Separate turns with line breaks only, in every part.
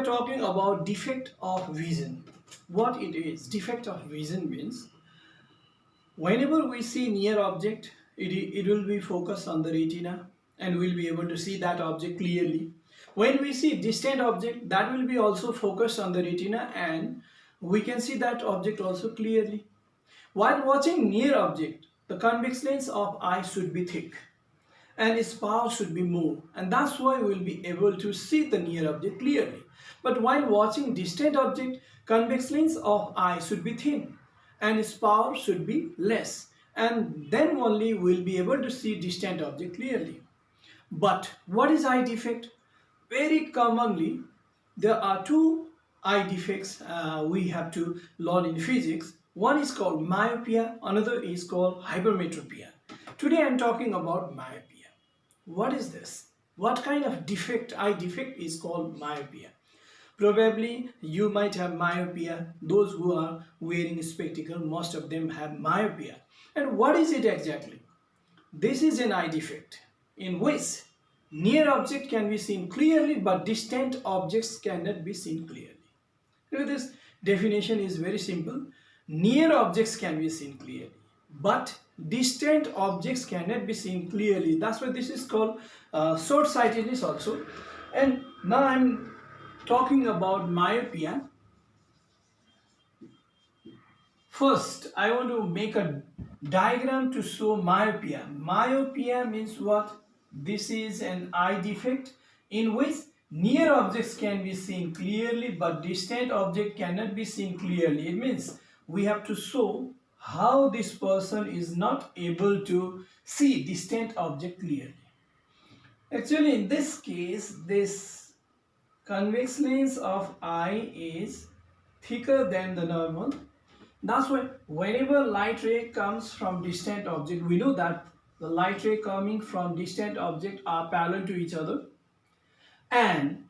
are talking about defect of vision. What it is? Defect of vision means whenever we see near object, it will be focused on the retina and we'll be able to see that object clearly. When we see distant object, that will be also focused on the retina and we can see that object also clearly. While watching near object, the convex lens of eye should be thick and its power should be more, and that's why we'll be able to see the near object clearly. But while watching distant object, convex lens of eye should be thin and its power should be less, and then only we'll be able to see distant object clearly. But what is eye defect? Very commonly there are two eye defects we have to learn in physics. One is called myopia, another is called hypermetropia. Today I am talking about myopia. What is this? What kind of defect, eye defect, is called myopia? Probably you might have myopia. Those who are wearing spectacle, most of them have myopia. And what is it exactly? This is an eye defect in which near object can be seen clearly but distant objects cannot be seen clearly. This definition is very simple. Near objects can be seen clearly but distant objects cannot be seen clearly. That's why this is called short-sightedness also. And now I'm talking about myopia. First, I want to make a diagram to show myopia. Myopia means what? This is an eye defect in which near objects can be seen clearly but distant object cannot be seen clearly. It means we have to show how this person is not able to see distant object clearly. Actually, in this case, this convex lens of eye is thicker than the normal. That's why whenever light ray comes from distant object, we know that the light ray coming from distant object are parallel to each other, and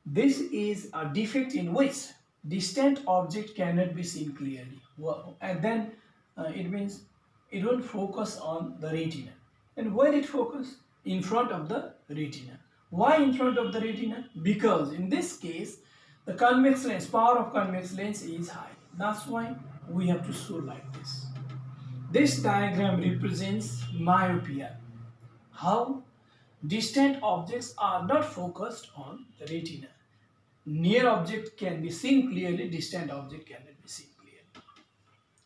this is a defect in which distant object cannot be seen clearly. Well, and then it means it will focus on the retina. And where it focus? In front of the retina. Why in front of the retina? Because in this case the convex lens, power of convex lens is high. That's why we have to show like this. This diagram represents myopia. How distant objects are not focused on the retina. Near object can be seen clearly, distant object cannot be seen clearly.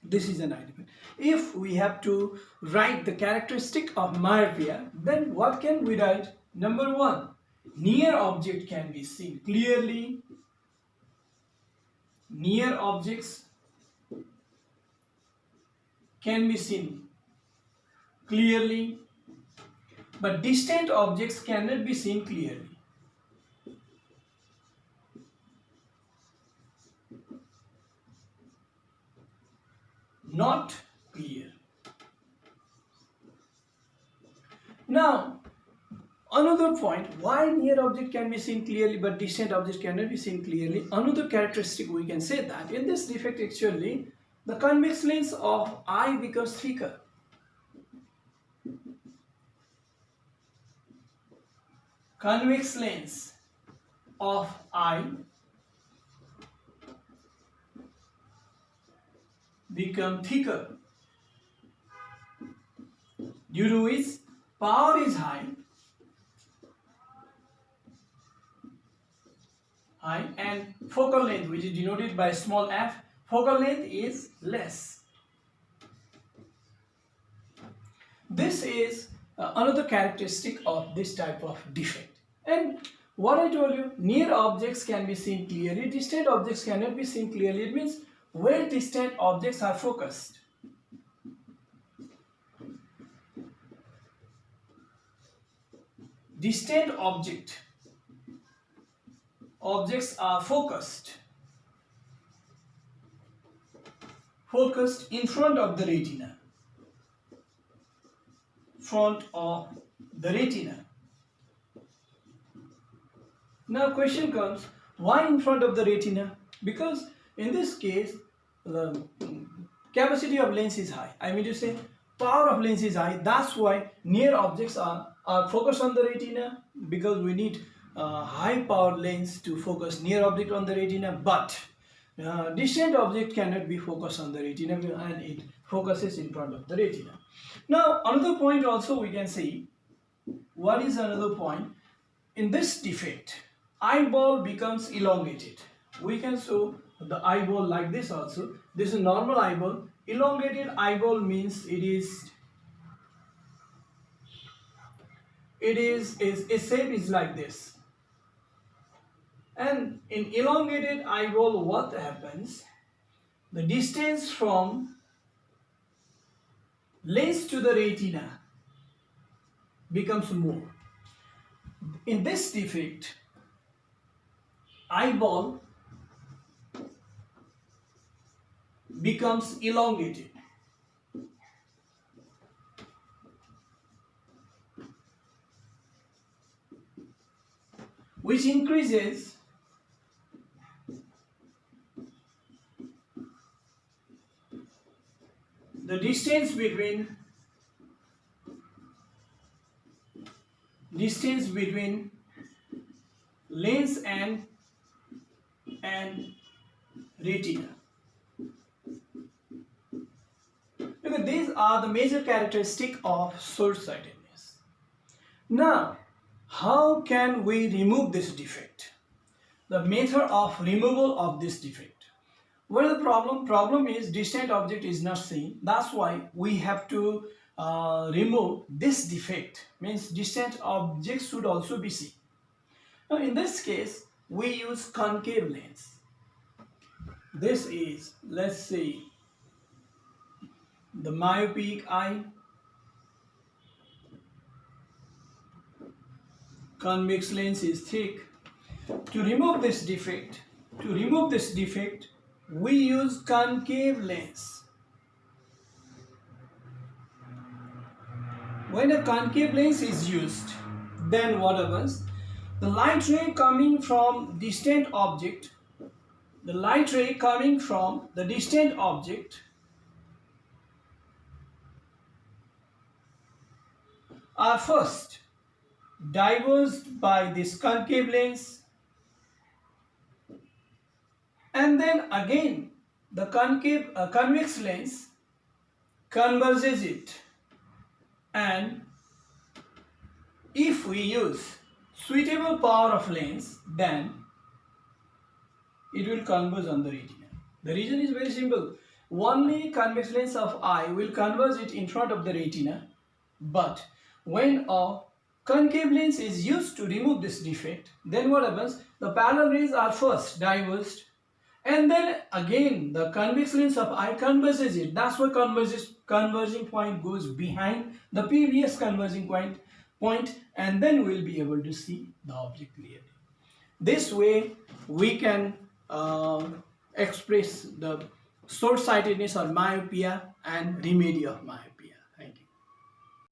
This is an idea. If we have to write the characteristic of myopia, then what can we write? Number one, near object can be seen clearly. Near objects can be seen clearly, but distant objects cannot be seen clearly. Not clear. Now, another point, why near object can be seen clearly but distant object cannot be seen clearly. Another characteristic we can say that in this defect actually the convex lens of eye becomes thicker. Convex lens of eye become thicker, due to which power is high and focal length, which is denoted by small f, focal length is less. This is another characteristic of this type of defect. And what I told you, near objects can be seen clearly, distant objects cannot be seen clearly. It means where distant objects are focused. Distant objects are focused in front of the retina. Front of the retina. Now question comes, why in front of the retina? Because in this case the capacity of lens is high. I mean to say power of lens is high. That's why near objects are focused on the retina, because we need high power lens to focus near object on the retina, but distant object cannot be focused on the retina and it focuses in front of the retina. Now another point also we can see. What is another point? In this defect, eyeball becomes elongated. We can show the eyeball like this also. This is normal eyeball. Elongated eyeball means its shape is like this. And in elongated eyeball, what happens? The distance from lens to the retina becomes more. In this defect, eyeball becomes elongated. Which increases the distance between lens and retina. Because these are the major characteristics of short-sightedness. Now, how can we remove this defect? The method of removal of this defect. What is the problem? Problem is distant object is not seen. That's why we have to remove this defect. Means distant objects should also be seen. Now in this case, we use concave lens. This is, let's say, the myopic eye, convex lens is thick. To remove this defect, we use concave lens. When a concave lens is used, then what happens? The light ray coming from distant object, are first diverged by this concave lens, and then again the convex lens converges it, and if we use suitable power of lens, then it will converge on the retina. The reason is very simple. Only convex lens of eye will converge it in front of the retina, but when a concave lens is used to remove this defect, then what happens? The parallel rays are first diverged, and then again the convex lens of eye converges it. That's why converging point goes behind the previous converging point, and then we'll be able to see the object clearly. This way we can express the short-sightedness or myopia and remedy of myopia.